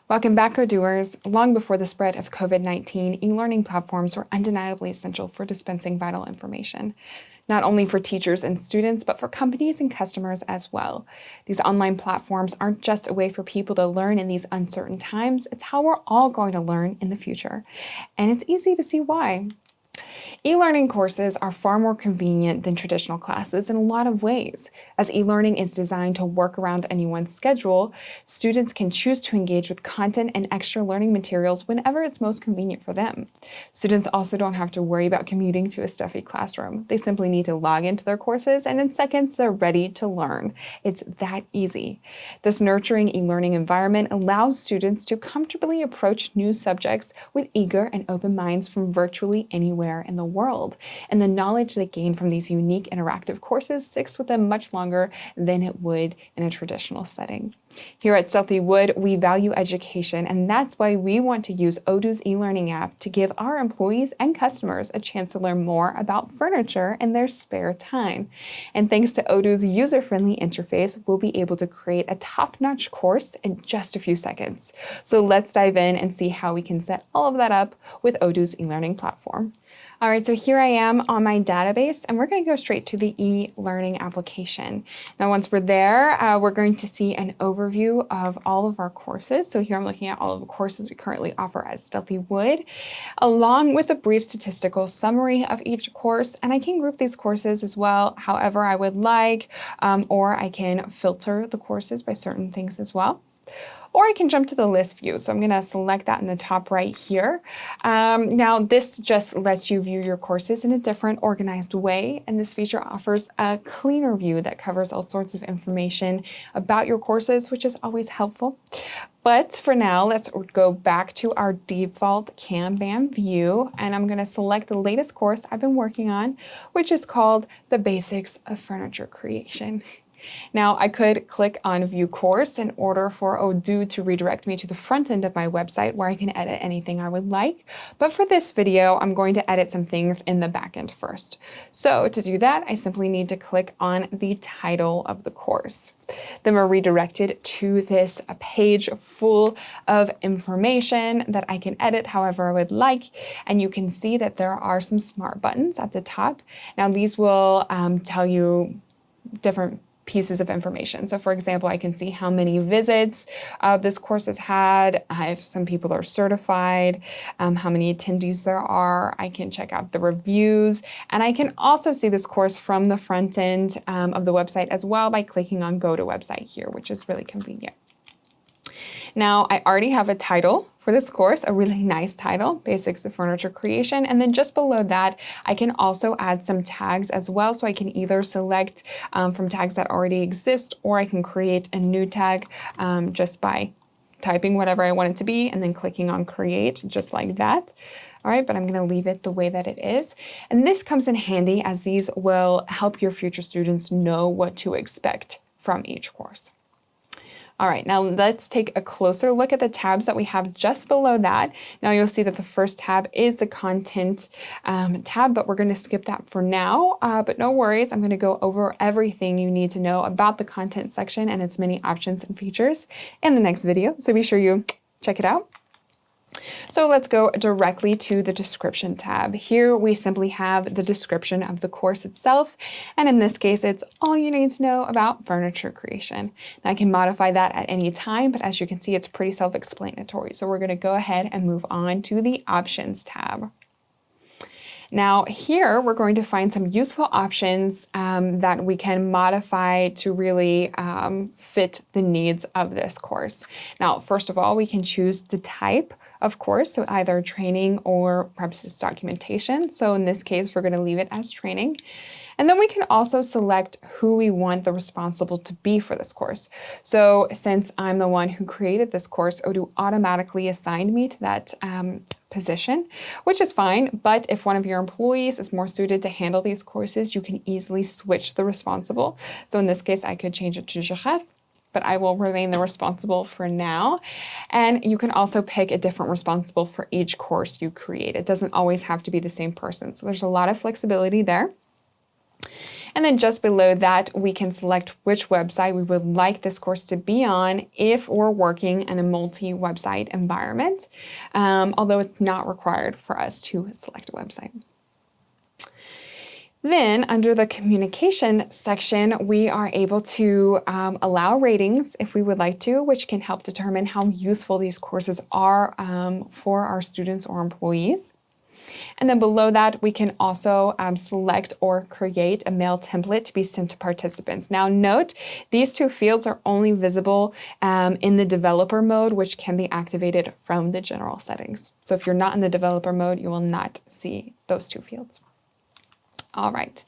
Welcome back, Odoers. Long before the spread of COVID-19, e-learning platforms were undeniably essential for dispensing vital information, not only for teachers and students, but for companies and customers as well. These online platforms aren't just a way for people to learn in these uncertain times, it's how we're all going to learn in the future. And it's easy to see why. E-learning courses are far more convenient than traditional classes in a lot of ways. As e-learning is designed to work around anyone's schedule, students can choose to engage with content and extra learning materials whenever it's most convenient for them. Students also don't have to worry about commuting to a stuffy classroom. They simply need to log into their courses, and in seconds they're ready to learn. It's that easy. This nurturing e-learning environment allows students to comfortably approach new subjects with eager and open minds from virtually anywhere in the world, and the knowledge they gain from these unique interactive courses sticks with them much longer than it would in a traditional setting. Here at Stealthy Wood, we value education, and that's why we want to use Odoo's e-learning app to give our employees and customers a chance to learn more about furniture in their spare time. And thanks to Odoo's user-friendly interface, we'll be able to create a top-notch course in just a few seconds. So let's dive in and see how we can set all of that up with Odoo's e-learning platform. All right, so here I am on my database, and we're going to go straight to the e-learning application. Now, once we're there, we're going to see an overview of all of our courses. So here I'm looking at all of the courses we currently offer at Stealthy Wood, along with a brief statistical summary of each course. And I can group these courses as well, however I would like, or I can filter the courses by certain things as well. Or I can jump to the list view. So I'm going to select that in the top right here. Now, this just lets you view your courses in a different organized way. And this feature offers a cleaner view that covers all sorts of information about your courses, which is always helpful. But for now, let's go back to our default Kanban view. And I'm going to select the latest course I've been working on, which is called The Basics of Furniture Creation. Now, I could click on View Course in order for Odoo to redirect me to the front end of my website where I can edit anything I would like. But for this video, I'm going to edit some things in the back end first. So to do that, I simply need to click on the title of the course. Then we're redirected to this page full of information that I can edit however I would like. And you can see that there are some smart buttons at the top. Now, these will tell you different pieces of information. So for example, I can see how many visits this course has had, if some people are certified, how many attendees there are. I can check out the reviews, and I can also see this course from the front end of the website as well by clicking on Go to Website here, which is really convenient. Now, I already have a title for this course, a really nice title, Basics of Furniture Creation. And then just below that, I can also add some tags as well. So I can either select from tags that already exist, or I can create a new tag just by typing whatever I want it to be and then clicking on Create, just like that. All right, but I'm going to leave it the way that it is. And this comes in handy as these will help your future students know what to expect from each course. All right, now let's take a closer look at the tabs that we have just below that. Now you'll see that the first tab is the content tab, but we're going to skip that for now. But no worries, I'm going to go over everything you need to know about the content section and its many options and features in the next video. So be sure you check it out. So let's go directly to the description tab. Here we simply have the description of the course itself. And in this case, it's all you need to know about furniture creation. Now I can modify that at any time, but as you can see, it's pretty self-explanatory. So we're going to go ahead and move on to the options tab. Now here we're going to find some useful options that we can modify to really fit the needs of this course. Now, first of all, we can choose the type of course, so either training or perhaps it's documentation. So in this case, we're going to leave it as training. And then we can also select who we want the responsible to be for this course. So since I'm the one who created this course, Odoo automatically assigned me to that position, which is fine. But if one of your employees is more suited to handle these courses, you can easily switch the responsible. So in this case, I could change it to Jachat, but I will remain the responsible for now. And you can also pick a different responsible for each course you create. It doesn't always have to be the same person. So there's a lot of flexibility there. And then just below that, we can select which website we would like this course to be on if we're working in a multi-website environment, although it's not required for us to select a website. Then under the communication section, we are able to allow ratings if we would like to, which can help determine how useful these courses are for our students or employees. And then below that, we can also select or create a mail template to be sent to participants. Now note, these two fields are only visible in the developer mode, which can be activated from the general settings. So if you're not in the developer mode, you will not see those two fields. All right.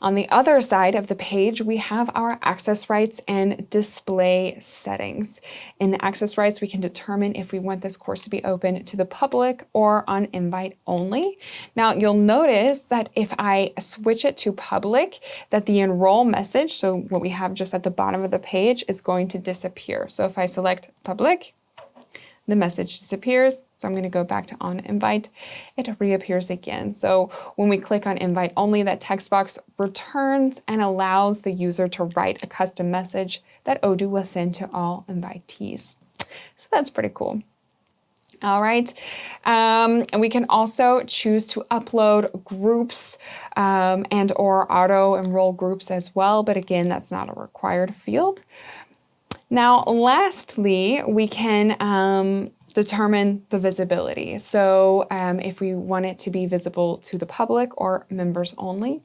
On the other side of the page, we have our access rights and display settings. In the access rights, we can determine if we want this course to be open to the public or on invite only. Now, you'll notice that if I switch it to public, that the enroll message, so what we have just at the bottom of the page, is going to disappear. So if I select public, the message disappears. So I'm going to go back to on invite. It reappears again. So when we click on invite only, that text box returns and allows the user to write a custom message that Odoo will send to all invitees. So that's pretty cool. All right. And we can also choose to upload groups and or auto enroll groups as well. But again, that's not a required field. Now, lastly, we can determine the visibility. So if we want it to be visible to the public or members only.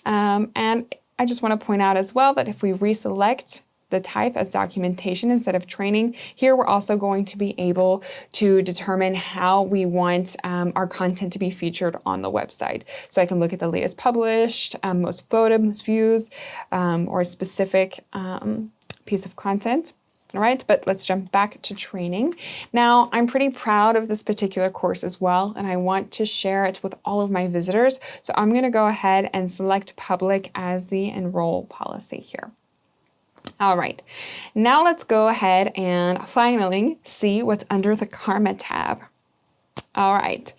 And I just want to point out as well that if we reselect the type as documentation instead of training, here we're also going to be able to determine how we want our content to be featured on the website. So I can look at the latest published, most photos, most views, or a specific piece of content. All right, but let's jump back to training. Now, I'm pretty proud of this particular course as well, and I want to share it with all of my visitors. So I'm going to go ahead and select public as the enroll policy here. All right, now let's go ahead and finally see what's under the Karma tab. All right,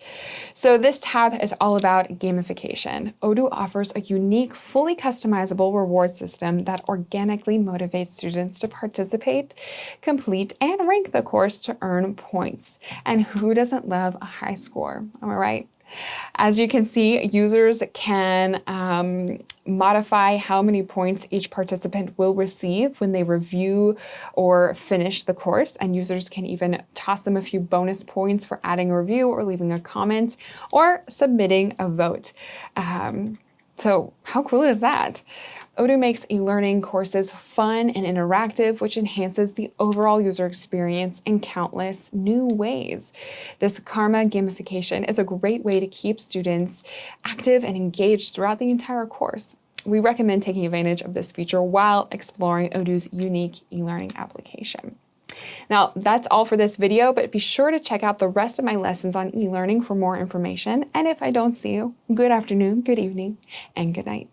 so this tab is all about gamification. Odoo offers a unique, fully customizable reward system that organically motivates students to participate, complete, and rank the course to earn points. And who doesn't love a high score? Am I right? As you can see, users can modify how many points each participant will receive when they review or finish the course, and users can even toss them a few bonus points for adding a review or leaving a comment or submitting a vote. So how cool is that? Odoo makes e-learning courses fun and interactive, which enhances the overall user experience in countless new ways. This Karma gamification is a great way to keep students active and engaged throughout the entire course. We recommend taking advantage of this feature while exploring Odoo's unique e-learning application. Now, that's all for this video, but be sure to check out the rest of my lessons on e-learning for more information. And if I don't see you, good afternoon, good evening, and good night.